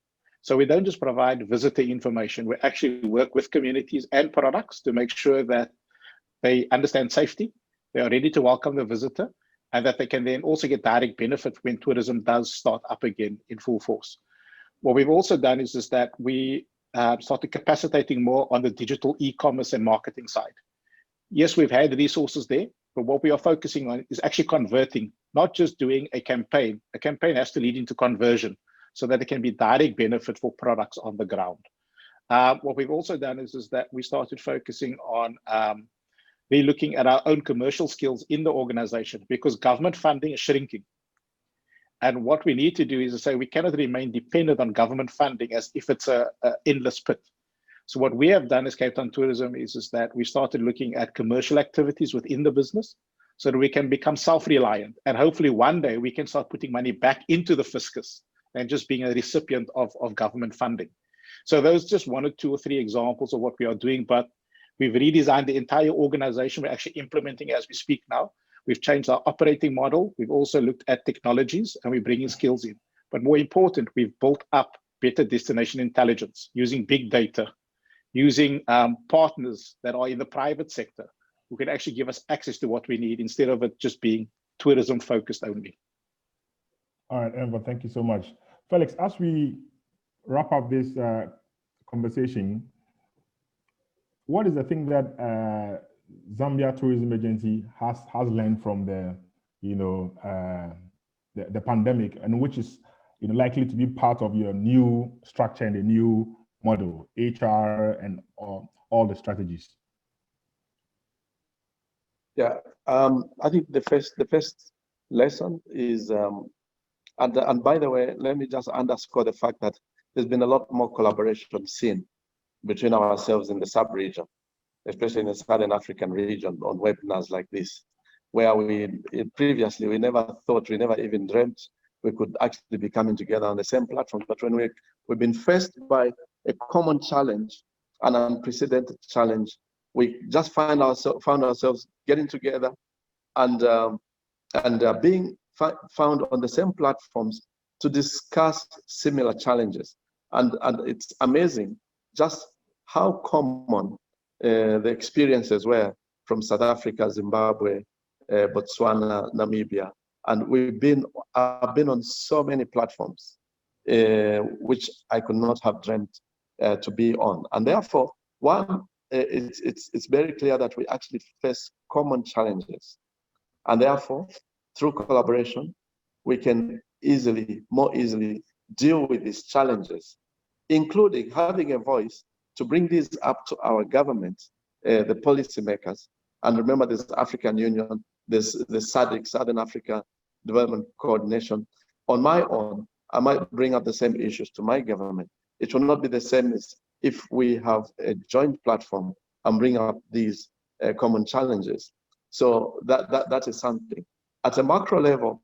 So we don't just provide visitor information, we actually work with communities and products to make sure that they understand safety, they are ready to welcome the visitor, and that they can then also get direct benefit when tourism does start up again in full force. What we've also done is that we started capacitating more on the digital e-commerce and marketing side. Yes, we've had resources there, but what we are focusing on is actually converting, not just doing a campaign. A campaign has to lead into conversion so that it can be direct benefit for products on the ground. What we've also done is that we started focusing on really looking at our own commercial skills in the organization, because government funding is shrinking. And what we need to do is to say we cannot remain dependent on government funding as if it's a endless pit. So what we have done as Cape Town Tourism is that we started looking at commercial activities within the business so that we can become self-reliant. And hopefully one day we can start putting money back into the fiscus and just being a recipient of government funding. So those just 1 or 2 or 3 examples of what we are doing, but we've redesigned the entire organization. We're actually implementing it as we speak now. We've changed our operating model. We've also looked at technologies and we're bringing skills in. But more important, we've built up better destination intelligence using big data, using partners that are in the private sector who can actually give us access to what we need instead of it just being tourism focused only. All right, Enver, thank you so much. Felix, as we wrap up this conversation, what is the thing that Zambia Tourism Agency has learned from the pandemic, and which is likely to be part of your new structure and the new model, HR and all the strategies? Yeah, I think the first lesson is, and by the way, let me just underscore the fact that there's been a lot more collaboration seen between ourselves in the sub-region, especially in the Southern African region, on webinars like this, where previously we never even dreamt we could actually be coming together on the same platform. But when we've been faced by a common challenge, an unprecedented challenge, we just found ourselves getting together and being found on the same platforms to discuss similar challenges. And it's amazing just how common the experiences were from South Africa, Zimbabwe, Botswana, Namibia. And I've been on so many platforms, which I could not have dreamt to be on. And therefore, it's very clear that we actually face common challenges. And therefore, through collaboration, we can more easily deal with these challenges, including having a voice to bring these up to our government, the policymakers. And remember, there's the African Union, there's the SADC, Southern Africa Development Coordination. On my own, I might bring up the same issues to my government. It will not be the same as if we have a joint platform and bring up these common challenges. So that is something. At a macro level,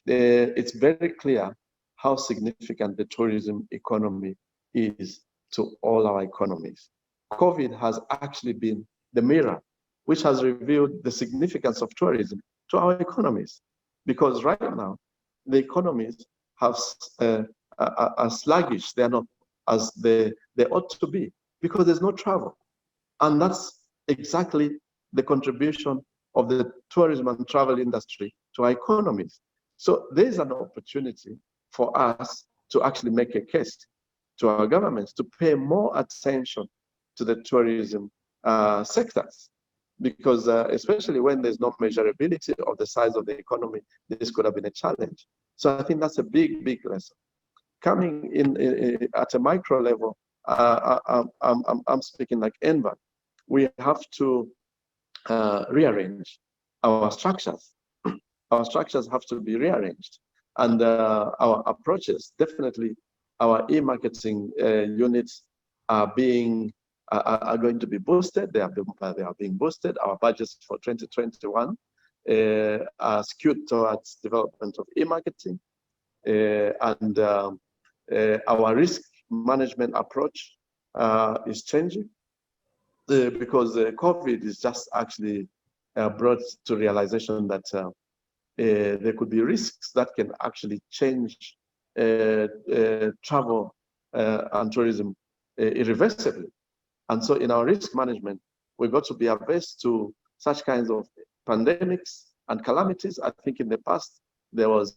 it's very clear how significant the tourism economy is to all our economies. COVID has actually been the mirror which has revealed the significance of tourism to our economies. Because right now, the economies are sluggish. They're not as they ought to be because there's no travel. And that's exactly the contribution of the tourism and travel industry to our economies. So there's an opportunity for us to actually make a case to our governments to pay more attention to the tourism sectors. Because especially when there's no measurability of the size of the economy, this could have been a challenge. So I think that's a big, big lesson. Coming in at a micro level, I'm speaking like Enver. We have to rearrange our structures. Our structures have to be rearranged. And our approaches, definitely our e-marketing units are going to be boosted. They are being boosted. Our budgets for 2021 are skewed towards development of e-marketing. And our risk management approach is changing because COVID is just actually brought to realization that there could be risks that can actually change travel and tourism irreversibly. And so in our risk management, we've got to be averse to such kinds of pandemics and calamities. I think in the past, there was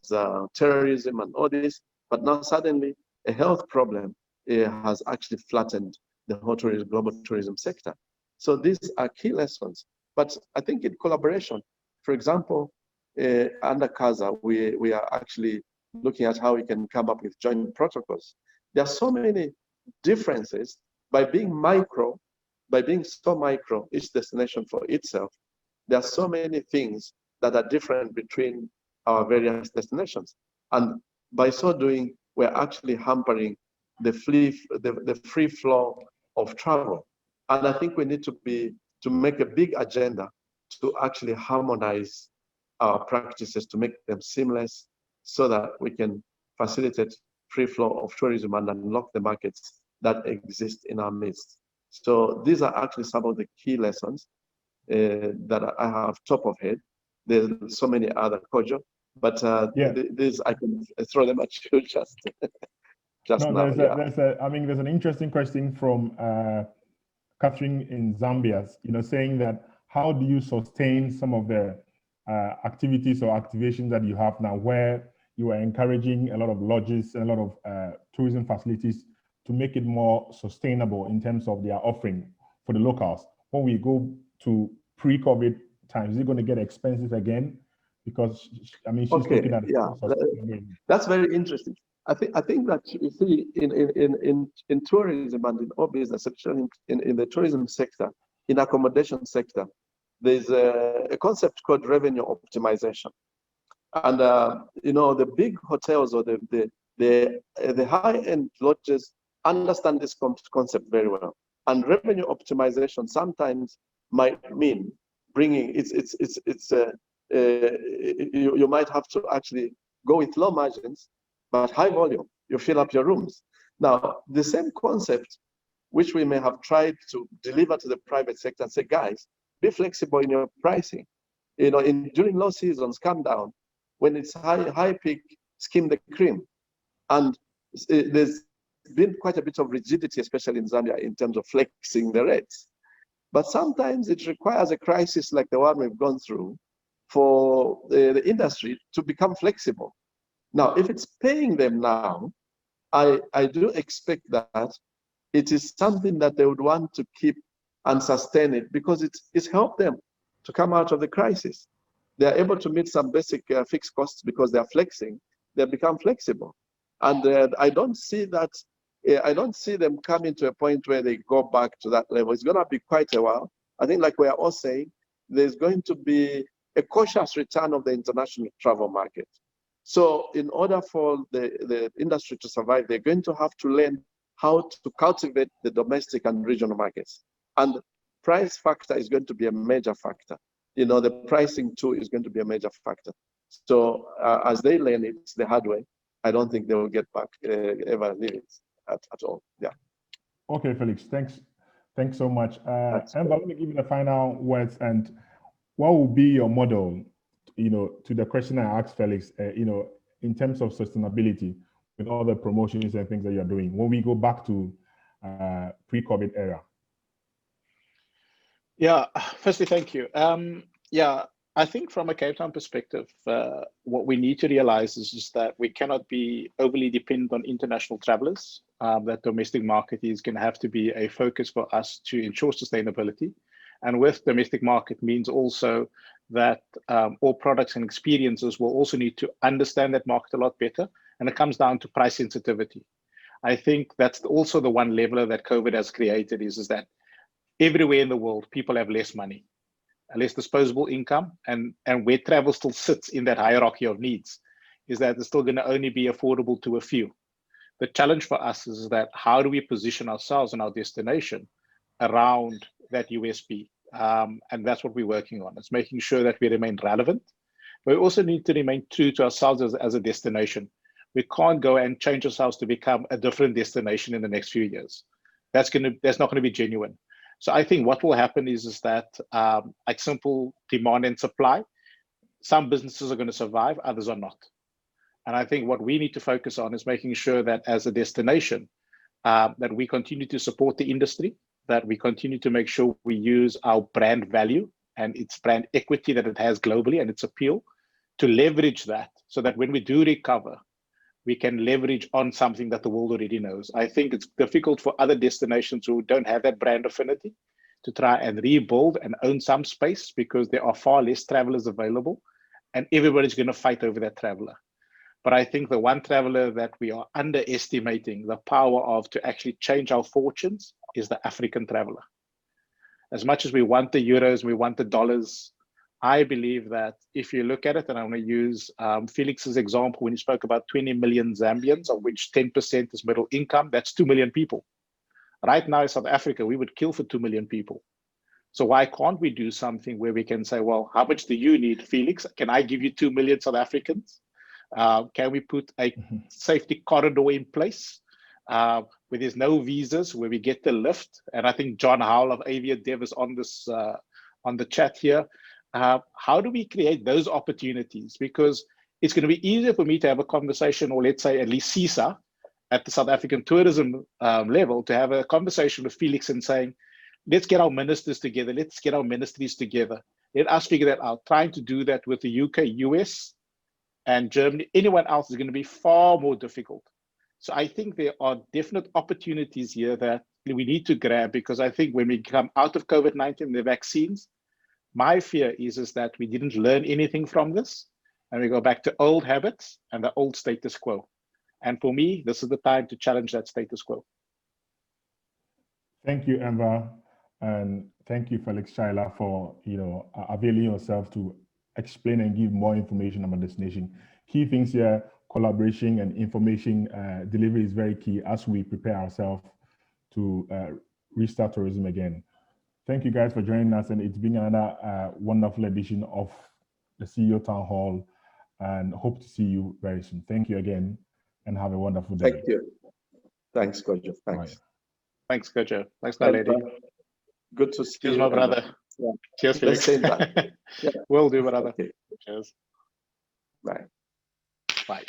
terrorism and all this, but now suddenly a health problem has actually flattened the whole global tourism sector. So these are key lessons. But I think in collaboration, for example, under CASA, we are actually looking at how we can come up with joint protocols. There are so many differences by being so micro, each destination for itself. There are so many things that are different between our various destinations. And by so doing, we're actually hampering the free flow of travel. And I think we need to make a big agenda to actually harmonize our practices to make them seamless so that we can facilitate free flow of tourism and unlock the markets that exist in our midst. So these are actually some of the key lessons that I have top of head. There's so many other, Kojo, but these I can throw them at you just now. There's an interesting question from Catherine in Zambia, saying that how do you sustain some of the activities or activations that you have now, where you are encouraging a lot of lodges and a lot of tourism facilities to make it more sustainable in terms of their offering for the locals? When we go to pre-COVID times, is it going to get expensive again? Because she's looking at that's very interesting. I think that you see in tourism and in all business, especially in the tourism sector, in accommodation sector, there's a concept called revenue optimization. And the big hotels or the high-end lodges understand this concept very well. And revenue optimization sometimes might mean bringing you might have to actually go with low margins but high volume. You fill up your rooms. Now, the same concept which we may have tried to deliver to the private sector and say, guys, be flexible in your pricing. During low seasons, come down. When it's high peak, skim the cream. And there's been quite a bit of rigidity, especially in Zambia, in terms of flexing the rates. But sometimes it requires a crisis like the one we've gone through for the industry to become flexible. Now, if it's paying them now, I do expect that it is something that they would want to keep and sustain it because it's helped them to come out of the crisis. They're able to meet some basic fixed costs because they're flexing. They become flexible. And I don't see them coming to a point where they go back to that level. It's going to be quite a while. I think, like we are all saying, there's going to be a cautious return of the international travel market. So in order for the industry to survive, they're going to have to learn how to cultivate the domestic and regional markets. And price factor is going to be a major factor. The pricing too is going to be a major factor. So as they learn it the hard way, I don't think they will get back ever leave it at all. Yeah. Okay, Felix, thanks so much. Enver, let me give you the final words. And what will be your model, to the question I asked Felix, in terms of sustainability with all the promotions and things that you're doing when we go back to pre-COVID era? Yeah, firstly, thank you. I think from a Cape Town perspective, what we need to realize is that we cannot be overly dependent on international travelers. That domestic market is going to have to be a focus for us to ensure sustainability. And with domestic market means also that all products and experiences will also need to understand that market a lot better. And it comes down to price sensitivity. I think that's also the one leveler that COVID has created is that everywhere in the world, people have less money, less disposable income, and where travel still sits in that hierarchy of needs is that it's still going to only be affordable to a few. The challenge for us is that how do we position ourselves and our destination around that USP? And that's what we're working on. It's making sure that we remain relevant, but we also need to remain true to ourselves as a destination. We can't go and change ourselves to become a different destination in the next few years. That's not going to be genuine. So I think what will happen is that like simple demand and supply, some businesses are going to survive, others are not. And I think what we need to focus on is making sure that as a destination, that we continue to support the industry, that we continue to make sure we use our brand value and its brand equity that it has globally and its appeal to leverage that so that when we do recover, we can leverage on something that the world already knows. I think it's difficult for other destinations who don't have that brand affinity to try and rebuild and own some space, because there are far less travelers available and everybody's going to fight over that traveler. But I think the one traveler that we are underestimating the power of to actually change our fortunes is the African traveler. As much as we want the euros, we want the dollars, I believe that if you look at it, and I want to use Felix's example when he spoke about 20 million Zambians, of which 10% is middle income, that's 2 million people. Right now in South Africa, we would kill for 2 million people. So why can't we do something where we can say, well, how much do you need, Felix? Can I give you 2 million South Africans? Can we put a safety corridor in place where there's no visas, where we get the lift? And I think John Howell of Avia Dev is on this on the chat here. How do we create those opportunities? Because it's going to be easier for me to have a conversation, or let's say at least CISA at the South African tourism level, to have a conversation with Felix and saying, let's get our ministers together, let's get our ministries together, let us figure that out. Trying to do that with the UK, US, and Germany, anyone else, is going to be far more difficult. So I think there are definite opportunities here that we need to grab, because I think when we come out of COVID-19, the vaccines, my fear is that we didn't learn anything from this, and we go back to old habits and the old status quo. And for me, this is the time to challenge that status quo. Thank you, Enver, and thank you, Felix, Chaila, for availing yourself to explain and give more information about destination. Key things here: collaboration and information delivery is very key as we prepare ourselves to restart tourism again. Thank you guys for joining us, and it's been another wonderful edition of the CEO Town Hall, and hope to see you very soon. Thank you again, and have a wonderful day. Thank you. Thanks, Kojo. Thanks. Right. Thanks, Kojo. Thanks, lady. Good to see Cheers, you, my brother. Yeah. Cheers, Felix. Yeah. Will do, brother. Okay. Cheers. Bye. Bye.